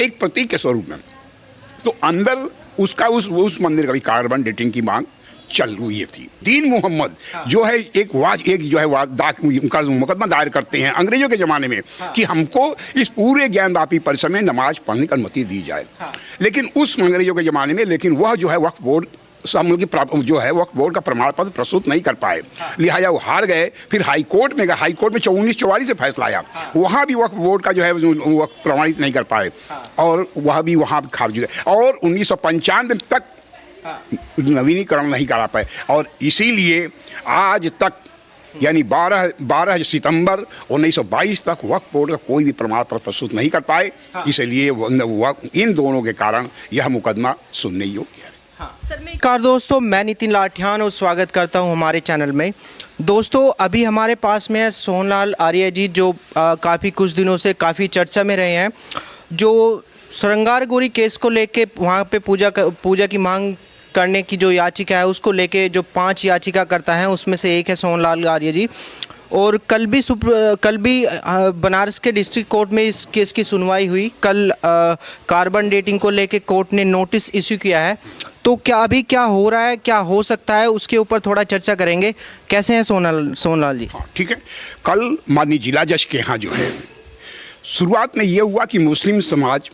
एक प्रतीक के स्वरूप में। तो अंदर उसका उस मंदिर का भी कार्बन डेटिंग की मांग चल रही थी। दीन मोहम्मद जो है एक जो है उनका मुकदमा दायर करते हैं अंग्रेजों के ज़माने में कि हमको इस पूरे ज्ञानवापी परिसर में नमाज पढ़ने की अनुमति दी जाए। लेकिन उस अंग्रेजों के ज़माने में वह जो है वक्फ बोर्ड जो है वक्फ बोर्ड का प्रमाण पत्र प्रस्तुत नहीं कर पाए, लिहाजा वो हार गए। फिर हाई कोर्ट में गए, हाई कोर्ट में 1944 से फैसला आया, वहाँ भी वक्फ बोर्ड का जो है वो प्रमाणित नहीं कर पाए और वहाँ खारिज हो गए। और 1995 तक नवीनीकरण नहीं करा पाए और इसीलिए आज तक यानी 12 सितंबर 1922 तक वक्फ बोर्ड का कोई भी प्रमाण पत्र प्रस्तुत नहीं कर पाए। इसलिए इन दोनों के कारण यह मुकदमा सुनने योग्य है। नमस्कार दोस्तों, मैं नितिन लाठियान और स्वागत करता हूं हमारे चैनल में। दोस्तों अभी हमारे पास में है सोहनलाल आर्य जी, जो काफ़ी कुछ दिनों से काफ़ी चर्चा में रहे हैं, जो श्रृंगार गौरी केस को लेके वहां पे पूजा की मांग करने की जो याचिका है उसको लेके जो 5 याचिका करता है उसमें से एक है सोहनलाल आर्य जी। और कल भी बनारस के डिस्ट्रिक्ट कोर्ट में इस केस की सुनवाई हुई। कल कार्बन डेटिंग को लेके कोर्ट ने नोटिस इश्यू किया है। तो अभी क्या हो रहा है, क्या हो सकता है, उसके ऊपर थोड़ा चर्चा करेंगे। कैसे हैं सोहनलाल जी? हाँ ठीक है। कल माननीय जिला जज के यहाँ जो है शुरुआत में ये हुआ कि मुस्लिम समाज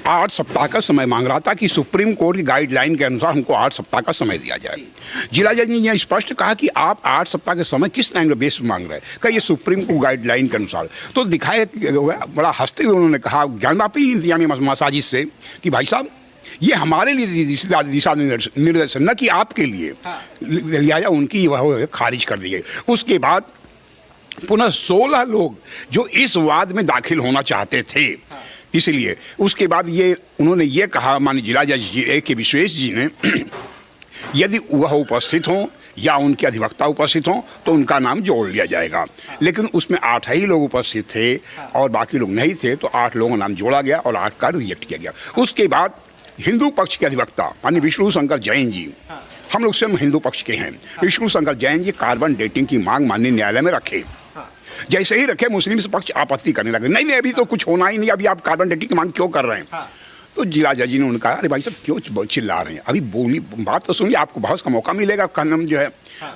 8 सप्ताह का समय मांग रहा था कि सुप्रीम कोर्ट की गाइडलाइन के अनुसार हमको 8 सप्ताह का समय दिया जाए। जिला जज ने यह स्पष्ट कहा कि आप 8 सप्ताह के समय किस टाइम बेस पर मांग रहे हैं, कहा ये सुप्रीम कोर्ट गाइडलाइन के अनुसार। तो दिखाया बड़ा हंसते हुए उन्होंने कहा ज्ञानवापी इंतजामी मसाजिद से कि भाई साहब ये हमारे लिए दिशा निर्देश न कि आपके लिए, लिहाजा उनकी वह खारिज कर दी गई। उसके बाद पुनः 16 लोग जो इस वाद में दाखिल होना चाहते थे, इसलिए उसके बाद उन्होंने ये कहा माननीय जिला जज ए के विश्वेश जी ने यदि वह उपस्थित हों या उनके अधिवक्ता उपस्थित हों तो उनका नाम जोड़ लिया जाएगा। लेकिन उसमें 8 ही लोग उपस्थित थे और बाकी लोग नहीं थे, तो 8 लोगों का नाम जोड़ा गया और 8 का रिजेक्ट किया गया। उसके बाद हिंदू पक्ष के अधिवक्ता माननीय विष्णु शंकर जैन जी, हम लोग स्वयं हिंदू पक्ष के हैं, विष्णु शंकर जैन जी कार्बन डेटिंग की मांग माननीय न्यायालय में रखे। जैसे ही रखे मुस्लिम पक्ष आपत्ति करने लगे, नहीं अभी तो कुछ होना ही नहीं, अभी आप कार्बन डेटिंग की मांग क्यों कर रहे हैं? तो जिला जज ने उन्होंने कहा अरे भाई साहब क्यों चिल्ला रहे हैं, अभी बोली बात तो सुनिए, आपको बहस का मौका मिलेगा कहना जो है।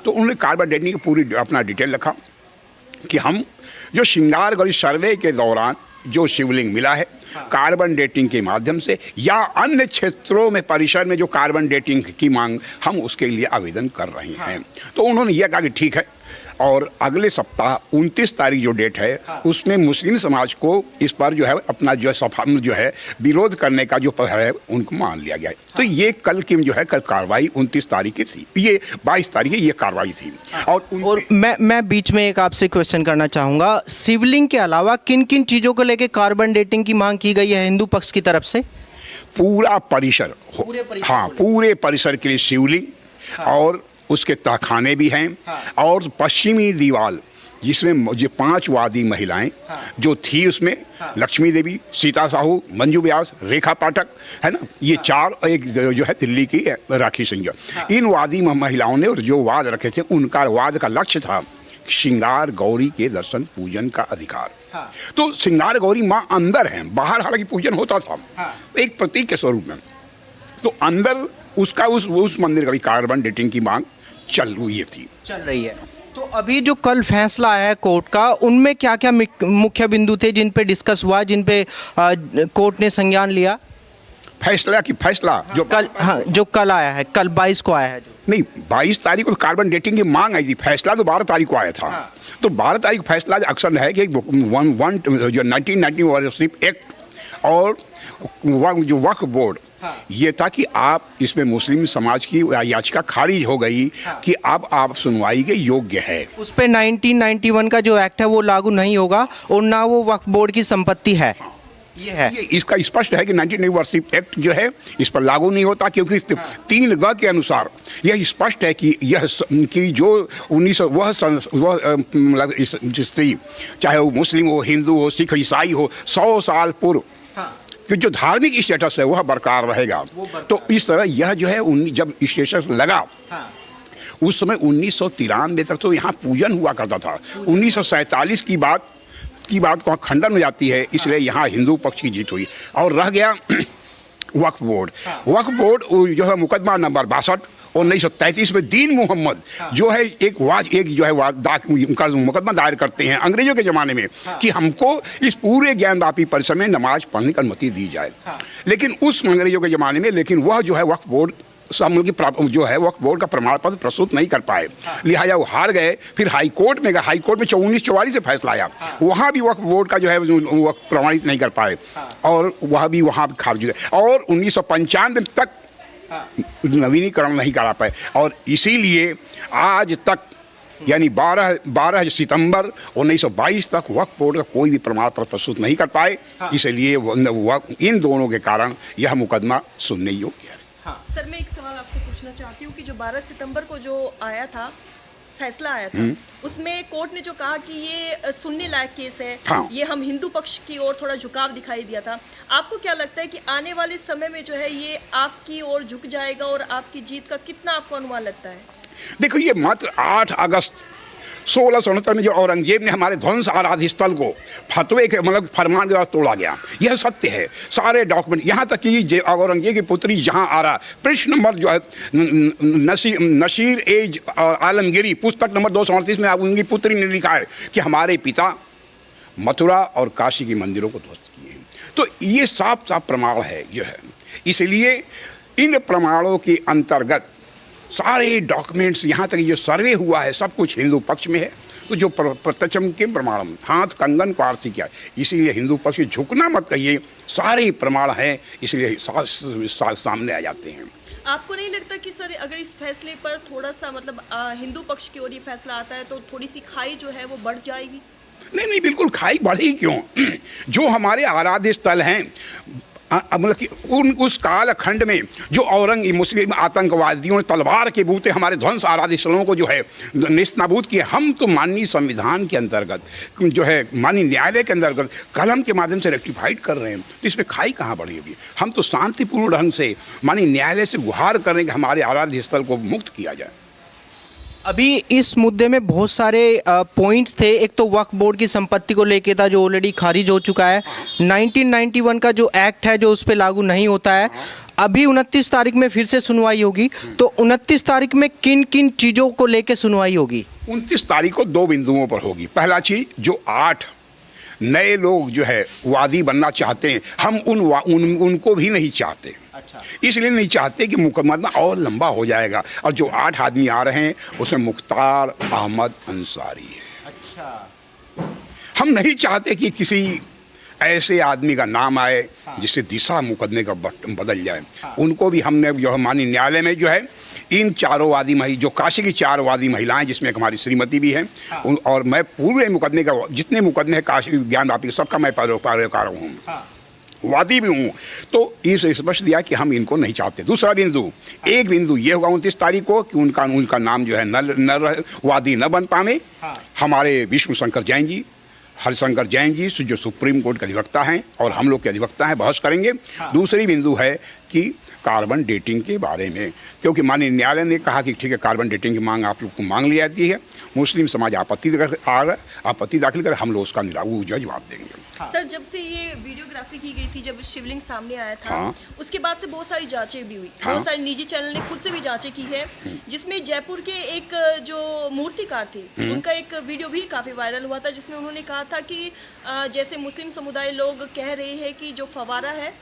तो उन्होंने कार्बन डेटिंग की पूरी अपना डिटेल रखा कि हम जो श्रृंगार गौरी सर्वे के दौरान जो शिवलिंग मिला है कार्बन डेटिंग के माध्यम से या अन्य क्षेत्रों में परिसर में जो कार्बन डेटिंग की मांग, हम उसके लिए आवेदन कर रहे हैं। तो उन्होंने यह कहा कि ठीक है, और अगले सप्ताह 29 तारीख जो डेट है उसमें मुस्लिम समाज को इस पर जो है अपना जो है विरोध करने का जो है उनको मान लिया गया है। तो ये कल की जो है कल कार्रवाई 29 तारीख की थी, ये 22 तारीख ये कार्रवाई थी। और मैं बीच में एक आपसे क्वेश्चन करना चाहूँगा, शिवलिंग के अलावा किन किन चीज़ों को लेकर कार्बन डेटिंग की मांग की गई है हिंदू पक्ष की तरफ से? पूरा परिसर, हाँ पूरे परिसर के लिए शिवलिंग और उसके तहखाने भी हैं और पश्चिमी दीवार जिसमें जो 5 वादी महिलाएं जो थी उसमें लक्ष्मी देवी, सीता साहू, मंजू व्यास, रेखा पाठक है ना, ये 4, एक जो है दिल्ली की राखी सिंह। इन वादी महिलाओं ने जो वाद रखे थे उनका वाद का लक्ष्य था श्रृंगार गौरी के दर्शन पूजन का अधिकार। तो श्रृंगार गौरी माँ अंदर हैं, बाहर हालांकि पूजन होता था एक प्रतीक के स्वरूप में। तो अंदर उसका उस मंदिर का भी कार्बन डेटिंग की मांग चल रही है। तो अभी जो कल फैसला आया है कोर्ट का, उनमें क्या क्या मुख्य बिंदु थे जिन पे डिस्कस हुआ, जिन पे कोर्ट ने संज्ञान लिया? फैसला जो कल आया है, कल 22 को आया है नहीं 22 तारीख को कार्बन डेटिंग की मांग आई थी, फैसला तो 12 तारीख को आया था। तो 12 तारीख फैसला अक्सर है कि जो 1990 एक्ट और जो वक्फ बोर्ड ये था कि आप इसमें मुस्लिम समाज की याचिका खारिज हो गई कि अब आप सुनवाई के योग्य है। उस पे 1991 का जो एक्ट है वो लागू नहीं होगा और ना वो वक्फ बोर्ड की संपत्ति है। ये है, इसका स्पष्ट है कि 1990 एक्ट जो है इस पर लागू नहीं होता, क्योंकि 3 के अनुसार यह स्पष्ट है कि यह कि जो 1900 चाहे वो मुस्लिम हो, हिंदू हो, सिख, ईसाई हो, 100 साल पूर्व कि जो धार्मिक स्टेटस है वह बरकरार रहेगा। तो इस तरह यह जो है जब स्टेटस लगा उस समय 1993 तक तो यहाँ पूजन हुआ करता था। 1947 की बात की बात को खंडन हो जाती है, इसलिए यहाँ हिंदू पक्ष की जीत हुई। और रह गया वक्फ बोर्ड। वक्फ बोर्ड जो है मुकदमा नंबर 62 1933 में दीन मोहम्मद जो है उनका मुकदमा दायर करते हैं अंग्रेजों के ज़माने में कि हमको इस पूरे ज्ञानवापी परिसर में नमाज पढ़ने की अनुमति दी जाए। लेकिन उस अंग्रेजों के ज़माने में वह जो है वक्फ बोर्ड जो है वक्फ बोर्ड का प्रमाण पत्र प्रस्तुत नहीं कर पाए, लिहाजा वो हार गए। फिर हाई कोर्ट में गए, हाई कोर्ट में 1944 से फैसला आया, वहाँ भी वक्फ बोर्ड का जो है वो प्रमाणित नहीं कर पाए और वह भी वहाँ खारिज हुए और 1995 तक नवीनीकरण नहीं करा पाए। और इसीलिए आज तक यानी 12 सितंबर 1922 तक वक्फ बोर्ड का कोई भी प्रमाण पत्र प्रस्तुत नहीं कर पाए। इसलिए इन दोनों के कारण यह मुकदमा सुनने योग्य है। सर मैं एक सवाल आपसे पूछना चाहती हूँ कि जो 12 सितंबर को जो आया था फैसला आया था उसमें कोर्ट ने जो कहा कि ये सुनने लायक केस है, ये हम हिंदू पक्ष की ओर थोड़ा झुकाव दिखाई दिया था। आपको क्या लगता है कि आने वाले समय में जो है ये आपकी ओर झुक जाएगा और आपकी जीत का कितना आपको अनुमान लगता है? देखो, ये मात्र 8 अगस्त 1669 में जो औरंगजेब ने हमारे ध्वंस आराध्य स्थल को फतवे के फरमान के बाद तोड़ा गया, यह सत्य है। सारे डॉक्यूमेंट, यहाँ तक कि औरंगजेब की पुत्री जहाँ आरा, पृष्ठ नंबर जो है नसीर एज आलमगिरी पुस्तक नंबर 238 में उनकी पुत्री ने लिखा है कि हमारे पिता मथुरा और काशी के मंदिरों को ध्वस्त किए हैं। तो ये साफ साफ प्रमाण है जो है। इसलिए इन प्रमाणों के अंतर्गत सारे डॉक्यूमेंट्स, यहाँ तक जो सर्वे हुआ है सब कुछ हिंदू पक्ष में है। तो जो प्रत्यक्षम के प्रमाण हाथ कंगन को आरती किया, इसीलिए हिंदू पक्ष झुकना मत कहिए, सारे प्रमाण हैं, इसलिए सामने आ जाते हैं। आपको नहीं लगता कि सर अगर इस फैसले पर थोड़ा सा मतलब हिंदू पक्ष की ओर ये फैसला आता है तो थोड़ी सी खाई जो है वो बढ़ जाएगी? नहीं, बिल्कुल खाई बढ़ेगी क्यों? जो हमारे आराध्य स्थल हैं, मतलब कि उस कालखंड में जो मुस्लिम आतंकवादियों ने तलवार के बूते हमारे ध्वंस आराध्य स्थलों को जो है निस्तनाबूद किए, हम तो माननीय संविधान के अंतर्गत जो है माननीय न्यायालय के अंतर्गत कलम के माध्यम से रेक्टिफाइड कर रहे हैं। तो इसमें खाई कहाँ बढ़ेगी? हम तो शांतिपूर्ण ढंग से माननीय न्यायालय से गुहार करें कि हमारे आराध्य स्थल को मुक्त किया जाए। अभी इस मुद्दे में बहुत सारे पॉइंट्स थे। एक तो वक्फ बोर्ड की संपत्ति को लेके था जो ऑलरेडी खारिज हो चुका है। 1991 का जो एक्ट है जो उस पर लागू नहीं होता है। अभी 29 तारीख में फिर से सुनवाई होगी, तो 29 तारीख में किन किन चीज़ों को लेके सुनवाई होगी? 29 तारीख को 2 बिंदुओं पर होगी। पहला चीज, जो 8 नए लोग जो है वादी बनना चाहते हैं, हम उनको भी नहीं चाहते। अच्छा। इसलिए नहीं चाहते कि मुकदमा और लंबा हो जाएगा। और जो 8 आदमी आ रहे हैं उसमें मुख्तार अहमद अंसारी है। अच्छा। हम नहीं चाहते कि किसी ऐसे आदमी का नाम आए जिससे दिशा मुकदमे का बदल जाए। उनको भी हमने जो हमारे न्यायालय में जो है इन 4 वादी जो काशी की 4 वादी महिलाएं, जिसमें एक हमारी श्रीमती भी है, और मैं पूरे मुकदमे का जितने मुकदमे हैं काशी ज्ञानवापी सबका मैं पैरोकार हूँ, वादी भी हूँ। तो इसे स्पष्ट दिया कि हम इनको नहीं चाहते। दूसरा बिंदु, एक बिंदु ये होगा 29 तारीख को कि उनका नाम जो है न वादी न बन पाने। हमारे विष्णु शंकर जैन जी, हरिशंकर जैन जी जो सुप्रीम कोर्ट के अधिवक्ता हैं और हम लोग के अधिवक्ता हैं, बहस करेंगे। दूसरी बिंदु है कि कार्बन डेटिंग के बारे में, क्योंकि माननीय न्यायालय ने कहा कि ठीक है कार्बन डेटिंग की मांग आप लोग को मांग ली जाती है, मुस्लिम समाज आपत्ति दाखिल कर, हम लोग उसका जवाब देंगे। सर जब से ये वीडियोग्राफी की गई थी, जब शिवलिंग सामने आया था, उसके बाद से बहुत सारी जांचें भी हुई। बहुत सारे निजी चैनल ने खुद से भी जांचें की है, जिसमें जयपुर के एक जो मूर्तिकार थे उनका एक वीडियो भी काफी वायरल हुआ था, जिसमें उन्होंने कहा था कि जैसे मुस्लिम समुदाय लोग कह रहे हैं कि जो फवारा है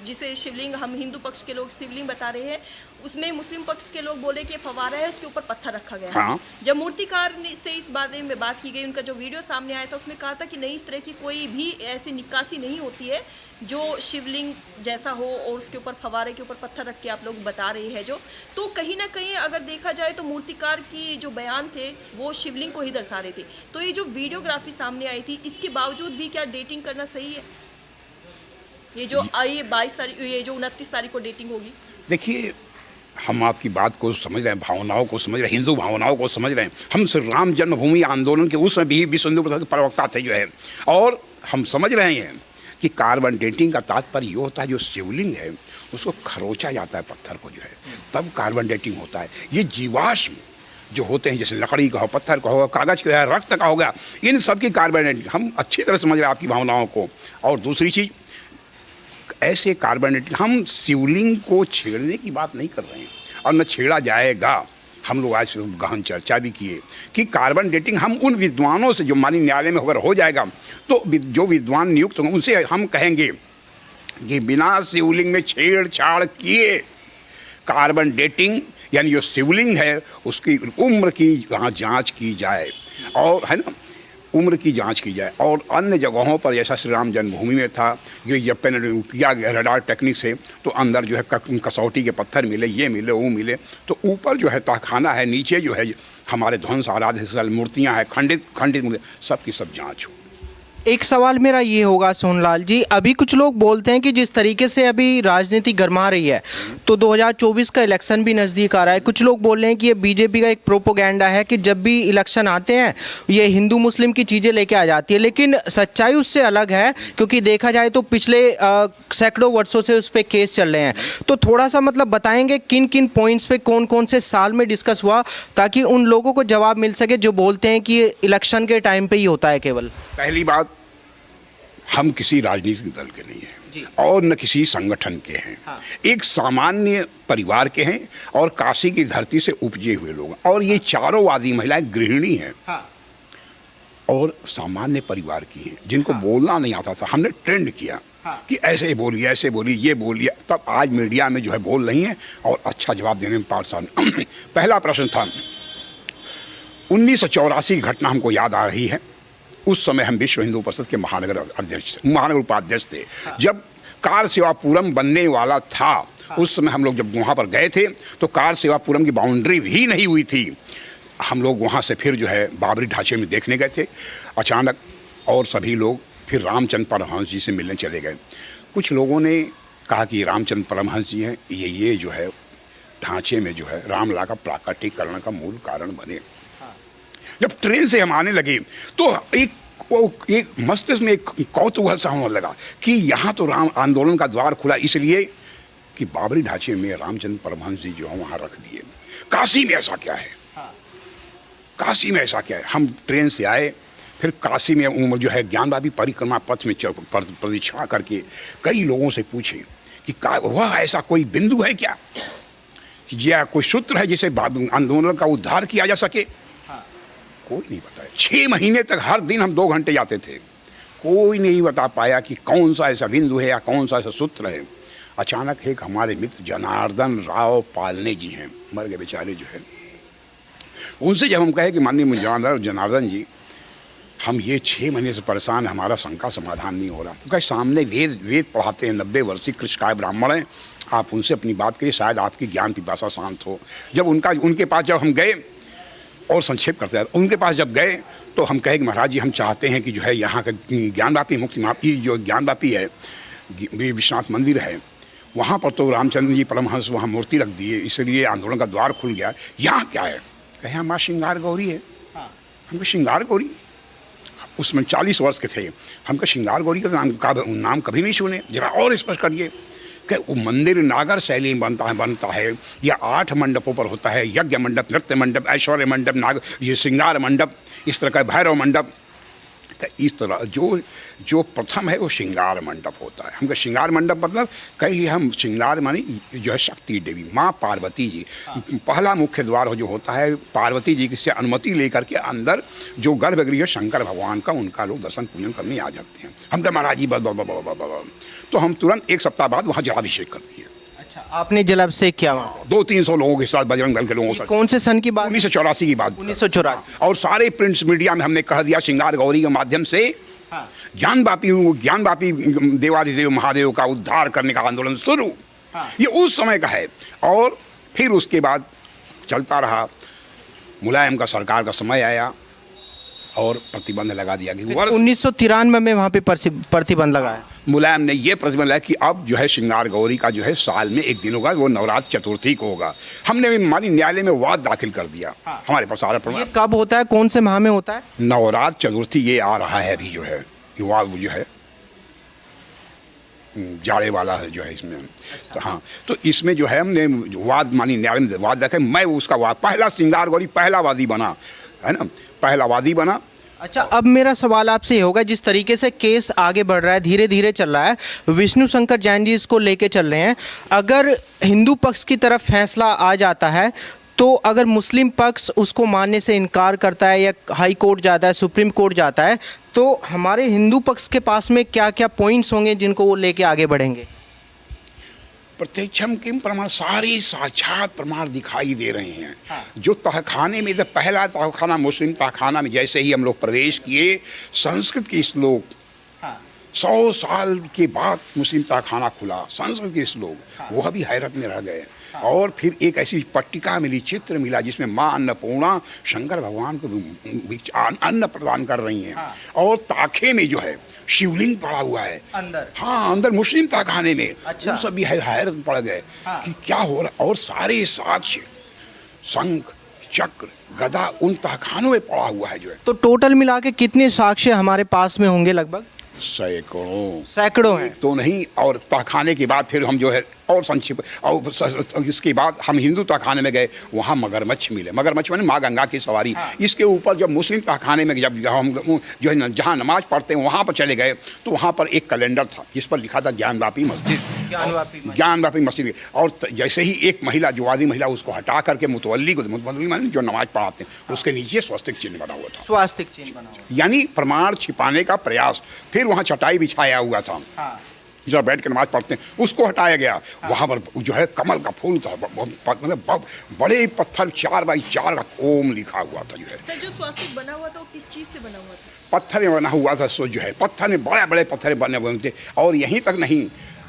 जिसे शिवलिंग, हम हिंदू पक्ष के लोग शिवलिंग बता रहे हैं, उसमें मुस्लिम पक्ष के लोग बोले कि फवारा है, उसके ऊपर पत्थर रखा गया है। जब मूर्तिकार से इस बारे में बात की गई, उनका जो वीडियो सामने आया था उसमें कहा था कि नहीं, इस तरह की कोई भी ऐसी निकासी नहीं होती है जो शिवलिंग जैसा हो और उसके ऊपर फवारे के ऊपर पत्थर रख के आप लोग बता रहे हैं जो। तो कहीं ना कहीं अगर देखा जाए तो मूर्तिकार की जो बयान थे वो शिवलिंग को ही दर्शा रहे थे। तो ये जो वीडियोग्राफी सामने आई थी, इसके बावजूद भी क्या डेटिंग करना सही है? ये जो 22 तारीख, ये जो 29 तारीख को डेटिंग होगी। देखिए, हम आपकी बात को समझ रहे हैं, भावनाओं को समझ रहे हैं, हिंदू भावनाओं को समझ रहे हैं। हम श्री राम जन्मभूमि आंदोलन के उसमें भी विश्व हिंदू परिषद के प्रवक्ता थे जो है, और हम समझ रहे हैं कि कार्बन डेटिंग का तात्पर्य ये होता है जो शिवलिंग है उसको खरोचा जाता है पत्थर को जो है, तब कार्बन डेटिंग होता है। ये जीवाश्म जो होते हैं, जैसे लकड़ी का हो, पत्थर का हो, कागज़ का हो, रक्त का हो गया, इन सब की कार्बन डेटिंग हम अच्छी तरह समझ रहे हैं आपकी भावनाओं को। और दूसरी चीज़, ऐसे कार्बन डेटिंग, हम शिवलिंग को छेड़ने की बात नहीं कर रहे हैं और न छेड़ा जाएगा। हम लोग आज गहन चर्चा भी किए कि कार्बन डेटिंग हम उन विद्वानों से, जो मानी न्यायालय में अगर हो जाएगा तो जो विद्वान नियुक्त होंगे उनसे हम कहेंगे कि बिना शिवलिंग में छेड़छाड़ किए कार्बन डेटिंग, यानी जो शिवलिंग है उसकी उम्र की जांच की जाए, और है ना, उम्र की जांच की जाए। और अन्य जगहों पर जैसा श्री राम जन्मभूमि में था, जो जब किया गया रडार टेक्निक से, तो अंदर जो है कसौटी के पत्थर मिले, ये मिले, वो मिले, तो ऊपर जो है तहखाना है, नीचे जो है हमारे ध्वंस आराध्य स्थल मूर्तियाँ हैं, खंडित मूर्ति, सब की सब जाँच हो। एक सवाल मेरा ये होगा सोनलाल जी, अभी कुछ लोग बोलते हैं कि जिस तरीके से अभी राजनीति गरमा रही है, तो 2024 का इलेक्शन भी नज़दीक आ रहा है, कुछ लोग बोल रहे हैं कि ये बीजेपी का एक प्रोपोगेंडा है कि जब भी इलेक्शन आते हैं ये हिंदू मुस्लिम की चीज़ें लेके आ जाती है, लेकिन सच्चाई उससे अलग है, क्योंकि देखा जाए तो पिछले सैकड़ों वर्षों से उस पर केस चल रहे हैं। तो थोड़ा सा मतलब बताएंगे किन किन पॉइंट्स पे कौन कौन से साल में डिस्कस हुआ, ताकि उन लोगों को जवाब मिल सके जो बोलते हैं कि ये इलेक्शन के टाइम पे ही होता है केवल। पहली बात, हम किसी राजनीतिक दल के नहीं हैं और न किसी संगठन के हैं। हाँ। एक सामान्य परिवार के हैं और काशी की धरती से उपजे हुए लोग, और ये चारों वादी महिलाएं गृहिणी हैं। हाँ। और सामान्य परिवार की हैं, जिनको बोलना नहीं आता था। हमने ट्रेंड किया कि ऐसे बोलिए, ऐसे बोलिए, ये बोलिए, तब आज मीडिया में जो है बोल रही हैं और अच्छा जवाब देने में पारसान। पहला प्रश्न था, 1984 की घटना हमको याद आ रही है। उस समय हम विश्व हिंदू परिषद के महानगर उपाध्यक्ष थे। जब कार सेवापुरम बनने वाला था, उस समय हम लोग जब वहाँ पर गए थे तो कार सेवापुरम की बाउंड्री भी नहीं हुई थी। हम लोग वहाँ से फिर जो है बाबरी ढांचे में देखने गए थे अचानक, और सभी लोग फिर रामचंद्र परमहंस जी से मिलने चले गए। कुछ लोगों ने कहा कि रामचंद्र परमहंस जी हैं, ये जो है ढांचे में जो है रामलला का प्राकटीकरण का मूल कारण बने। जब ट्रेन से हम आने लगे तो एक मस्तिष्क में एक कौतूहल सा होने लगा कि यहाँ तो राम आंदोलन का द्वार खुला, इसलिए कि बाबरी ढांचे में रामचंद्र परमहंस जी जो है वहाँ रख दिए। काशी में ऐसा क्या है? काशी में ऐसा क्या है? हम ट्रेन से आए, फिर काशी में जो है ज्ञानवापी परिक्रमा पथ में प्रदक्षिणा करके कई लोगों से पूछे कि वह ऐसा कोई बिंदु है क्या, या कोई सूत्र है जिसे आंदोलन का उद्धार किया जा सके? कोई नहीं बताया। 6 महीने तक हर दिन हम 2 घंटे जाते थे, कोई नहीं बता पाया कि कौन सा ऐसा बिंदु है या कौन सा ऐसा सूत्र है। अचानक एक हमारे मित्र जनार्दन राव पालने जी हैं, मर गए बेचारे जो है, उनसे जब हम कहे कि माननीय जनार्दन जी, हम ये 6 महीने से परेशान हैं, हमारा शंका समाधान नहीं हो रहा, तो कहे सामने वेद पढ़ाते हैं 90 वर्षीय कृष्णकाय ब्राह्मण हैं, आप उनसे अपनी बात करिए, शायद आपकी ज्ञान पिपासा शांत हो। जब उनके पास जब हम गए, और संक्षेप करते हैं, उनके पास जब गए तो हम कहे कि महाराज जी, हम चाहते हैं कि जो है यहाँ का ज्ञानवापी मुक्ति मापी जो ज्ञानवापी है, विश्वनाथ मंदिर है, वहाँ पर तो रामचंद्र जी परमहंस वहाँ मूर्ति रख दिए, इसलिए आंदोलन का द्वार खुल गया। यहाँ क्या है? कहे यहाँ माँ श्रृंगार गौरी है। हमको श्रृंगार गौरी, उसमें 40 वर्ष के थे, हमको श्रृंगार गौरी का नाम कभी नहीं सुने, जरा और स्पष्ट करिए। कि वो मंदिर नागर शैली में बनता है या 8 मंडपों पर होता है, यज्ञ मंडप, नृत्य मंडप, ऐश्वर्य मंडप, ये श्रृंगार मंडप, इस तरह का भैरव मंडप। इस तरह जो प्रथम है वो श्रृंगार मंडप होता है। हमको श्रृंगार मंडप मतलब कहीं हम श्रृंगार मानी जो है शक्ति देवी माँ पार्वती जी, पहला मुख्य द्वार जो होता है पार्वती जी से अनुमति लेकर के अंदर जो गर्भगृह शंकर भगवान का, उनका लोग दर्शन पूजन करने आ जाते हैं। हम कहे महाराज जी बस, तो हम तुरंत 1 सप्ताह बाद वहाँ जलाभिषेक कर दिए। अच्छा, आपने जलाभिषेक किया वहाँ? 200-300 लोगों के साथ, बजरंग दल के लोगों के साथ। कौन से सन की बात? 1984 की बात। 1984। और सारे प्रिंट्स मीडिया में हमने कह दिया श्रृंगार गौरी के माध्यम से ज्ञानवापी देवादिदेव महादेव का उद्धार करने का आंदोलन शुरू। ये उस समय का है। और फिर उसके बाद चलता रहा, मुलायम का सरकार का समय आया और प्रतिबंध लगा दिया गया। 1993 में वहाँ पे प्रतिबंध लगाया। मुलायम ने ये प्रतिबंध लगाया कि अब जो है श्रृंगार गौरी का जो है साल में 1 दिन होगा, वो नवरात्र चतुर्थी को होगा। हमने हमारी न्यायालय में वाद दाखिल कर दिया। हमारे पास सारा प्रमाण। ये कब होता है, कौन से माह में होता है? नवरात्र चतुर्थी ये आ रहा है अभी जो है, वाद जो है जाड़े वाला है जो है इसमें। तो हाँ, तो इसमें जो है हमने वाद मानी न्याय में वाद रखे, मैं उसका वाद पहला श्रृंगार गौरी पहला वादी बना, है ना, पहला वादी बना। अच्छा, अब मेरा सवाल आपसे ये होगा, जिस तरीके से केस आगे बढ़ रहा है, धीरे धीरे चल रहा है, विष्णु शंकर जैन जी इसको लेके चल रहे हैं, अगर हिंदू पक्ष की तरफ फैसला आ जाता है तो अगर मुस्लिम पक्ष उसको मानने से इनकार करता है या हाई कोर्ट जाता है, सुप्रीम कोर्ट जाता है, तो हमारे हिंदू पक्ष के पास में क्या क्या पॉइंट्स होंगे जिनको वो लेके आगे बढ़ेंगे? प्रत्यक्षम किम प्रमाण, सारे साक्षात प्रमाण दिखाई दे रहे हैं। जो तहखाने में, जब पहला तहखाना मुस्लिम तहखाना में जैसे ही हम लोग प्रवेश किए, संस्कृत के श्लोक 100 साल के बाद मुस्लिम तहखाना खुला, संस्कृत के श्लोक, वो अभी हैरत में रह गए। और फिर एक ऐसी पट्टिका मिली, चित्र मिला, जिसमें माँ अन्नपूर्णा शंकर भगवान को अन्न प्रदान कर रही हैं। और ताखे में जो है शिवलिंग पड़ा हुआ है अंदर। हाँ, अंदर मुस्लिम ताखाने में। अच्छा। वो सब भी हैरत में पड़ गए कि क्या हो रहा, और सारे साक्ष्य शंख चक्र गदा उन तहखानों में पड़ा हुआ है जो है। तो टोटल मिला के कितने साक्ष्य हमारे पास में होंगे? लगभग सैकड़ों हैं। तो नहीं, और तहखाने के बाद फिर हम जो है और संक्षिप्त, और इसके बाद हम हिंदू तहखाने में गए, वहाँ मगरमच्छ मिले। मगरमच्छ माने माँ गंगा की सवारी। इसके ऊपर जब मुस्लिम तहखाने में जब हम जो है जहाँ नमाज पढ़ते हैं वहाँ पर चले गए, तो वहाँ पर एक कैलेंडर था जिस पर लिखा था ज्ञानवापी मस्जिद, ज्ञानवापी मस्जिद। और जैसे ही एक महिला, जो वादी महिला, उसको हटा करके मुतवल्ली माने जो नमाज पढ़ाते हैं, उसके नीचे स्वस्तिक चिन्ह बना हुआ था। स्वास्तिक चिन्ह बना हुआ, यानी प्रमाण छिपाने का प्रयास। फिर वहाँ चटाई बिछाया हुआ था, जब बैठ के नमाज पढ़ते हैं, उसको हटाया गया। वहाँ पर जो है कमल का फूल था, मतलब बड़े पत्थर 4x4 का ओम लिखा हुआ था जो है। सर, जो स्वास्तिक बना हुआ था वो किस चीज़ से बना हुआ था? पत्थर में बना हुआ था। सो जो है पत्थर में, बड़े बड़े पत्थर बने हुए थे। और यहीं तक नहीं,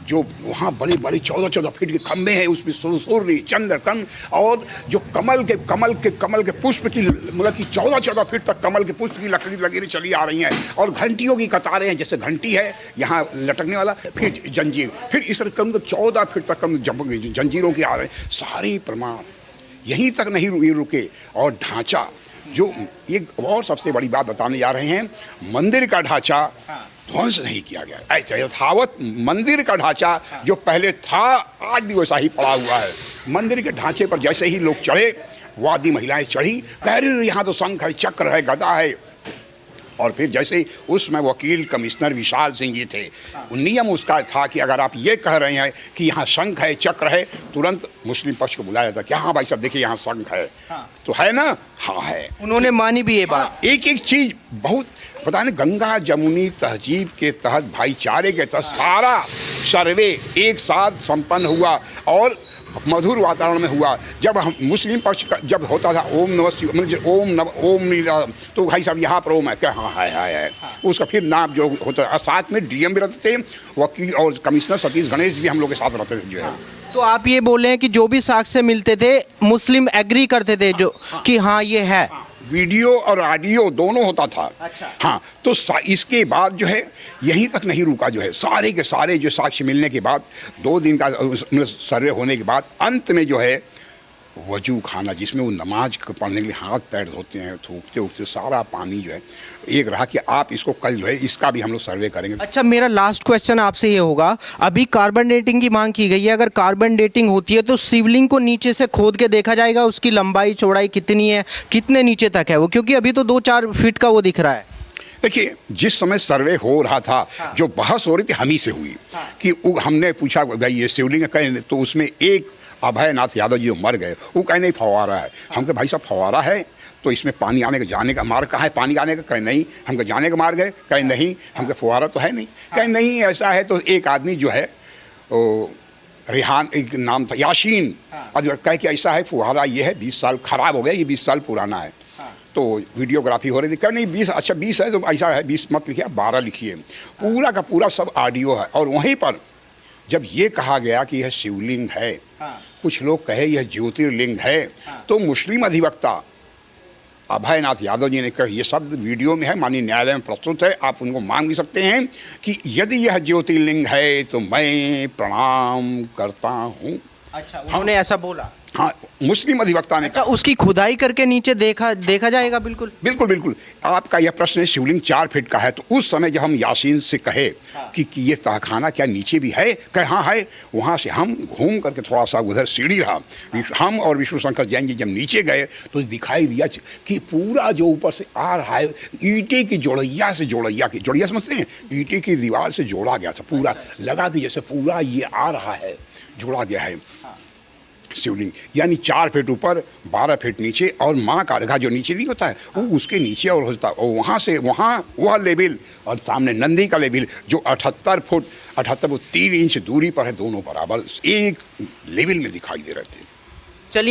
जो वहाँ बड़े बड़े 14-14 फीट के खंभे हैं, उसमें सूर्य चंद्रकंद, और जो कमल के पुष्प की, मतलब कि 14-14 फीट तक कमल के पुष्प की लकड़ी लगी चली आ रही हैं। और घंटियों की कतारें हैं, जैसे घंटी है यहाँ लटकने वाला, फिर जंजीर, फिर इस कम 14 फीट तक कम जंजीरों की आ रहे हैं। सारे प्रमाण यहीं तक नहीं रुके। और ढांचा, जो एक और सबसे बड़ी बात बताने जा रहे हैं, मंदिर का ढांचा ध्वंस नहीं किया गया। ऐसा यथावत मंदिर का ढांचा जो पहले था, आज भी वैसा ही पड़ा हुआ है। मंदिर के ढांचे पर जैसे ही लोग चढ़े, वादी महिलाएं चढ़ी, कह रही यहाँ तो शंख है, चक्र है, गदा है। और फिर जैसे उसमें वकील कमिश्नर विशाल सिंह जी थे, नियम उसका था कि अगर आप ये कह रहे हैं कि यहाँ शंख है, चक्र है, तुरंत मुस्लिम पक्ष को बुलाया जाता कि हाँ भाई साहब देखिए यहाँ शंख है। तो है ना, हाँ है। उन्होंने मानी भी ये बात। एक एक चीज बहुत पता नहीं, गंगा जमुनी तहजीब के तहत, भाईचारे के तहत सारा सर्वे एक साथ संपन्न हुआ और मधुर वातावरण में हुआ। जब हम मुस्लिम पक्ष का जब होता था ओम नमः शिवाय, मतलब ओम नहीं, तो भाई साहब यहाँ पर ओम है क्या? हाँ है। उसका फिर नाम जो होता है, साथ में डीएम भी रहते थे, वकील और कमिश्नर सतीश गणेश भी हम लोग के साथ रहते थे जो है। तो आप ये बोल रहे हैं कि जो भी साक्ष्य मिलते थे, मुस्लिम एग्री करते थे जो कि हाँ ये है। वीडियो और ऑडियो दोनों होता था। अच्छा। हाँ, तो इसके बाद जो है यहीं तक नहीं रुका, जो है सारे के सारे जो साक्ष्य मिलने के बाद, 2 दिन का सर्वे होने के बाद, अंत में जो है वजू खाना, जिसमें वो नमाज पढ़ने के लिए हाथ पैर धोते हैं, थूकते उगते, सारा पानी जो है एक रहा कि आप इसको कल जो है इसका भी हम लोग सर्वे करेंगे। अच्छा, मेरा लास्ट क्वेश्चन आपसे ये होगा, अभी कार्बन डेटिंग की मांग की गई है, अगर कार्बन डेटिंग होती है तो शिवलिंग को नीचे से खोद के देखा जाएगा, उसकी लंबाई चौड़ाई कितनी है, कितने नीचे तक है वो, क्योंकि अभी तो 2-4 फीट का वो दिख रहा है। देखिए, जिस समय सर्वे हो रहा था, जो बहस हो रही थी हम ही से हुई कि हमने पूछा भाई ये शिवलिंग कहें, तो उसमें एक अभयनाथ यादव जी जो मर गए, वो कहे नहीं फव्वारा है। हम कहे भाई साहब फव्वारा है तो इसमें पानी आने का जाने का मार्ग कहाँ है? पानी आने का कहीं नहीं, हमको जाने का मार्ग है, कहीं नहीं, हमको फव्वारा तो है नहीं, कहीं नहीं ऐसा है। तो एक आदमी जो है रेहान, एक नाम था याशीन, कहे कि ऐसा है फव्वारा ये है, 20 साल खराब हो गया, ये 20 साल पुराना है। तो वीडियोग्राफी हो रही थी, कह नहीं 20, अच्छा 20 है तो ऐसा है, 20 मत लिखिए, 12 लिखिए। पूरा का पूरा सब ऑडियो है। और वहीं पर जब ये कहा गया कि यह शिवलिंग है, कुछ लोग कहे यह ज्योतिर्लिंग है, तो मुस्लिम अधिवक्ता अभयनाथ यादव जी ने कहा, ये शब्द वीडियो में है, माननीय न्यायालय में प्रस्तुत है, आप उनको मांग भी सकते हैं कि यदि यह ज्योतिर्लिंग है तो मैं प्रणाम करता हूँ। अच्छा, उन्होंने ऐसा बोला। हाँ, मुस्लिम अधिवक्ता ने अच्छा, उसकी खुदाई करके नीचे देखा जाएगा? बिल्कुल बिल्कुल बिल्कुल। आपका यह प्रश्न है, शिवलिंग 4 फीट का है, तो उस समय जब हम यासीन से कहे कि ये तहखाना क्या नीचे भी है, कहे हाँ है, वहाँ से हम घूम करके थोड़ा सा उधर सीढ़ी रहा, हम और विष्णु शंकर जैन जी जब नीचे गए तो दिखाई दिया कि पूरा जो ऊपर से आ रहा है ईंटे की जोड़ैया से जोड़ैया समझते हैं, ईंटे की दीवार से जोड़ा गया था, पूरा लगा कि जैसे पूरा ये आ रहा है, जोड़ा गया है शिवलिंग। यानी 4 फीट ऊपर 12 फीट नीचे, और माँ का अर्घा जो नीचे नहीं होता है वो उसके नीचे और होता है, और वहाँ से वहाँ वह लेवल और सामने नंदी का लेवल जो 78 फुट 3 इंच दूरी पर है, दोनों बराबर एक लेवल में दिखाई दे रहे थे। चलिए।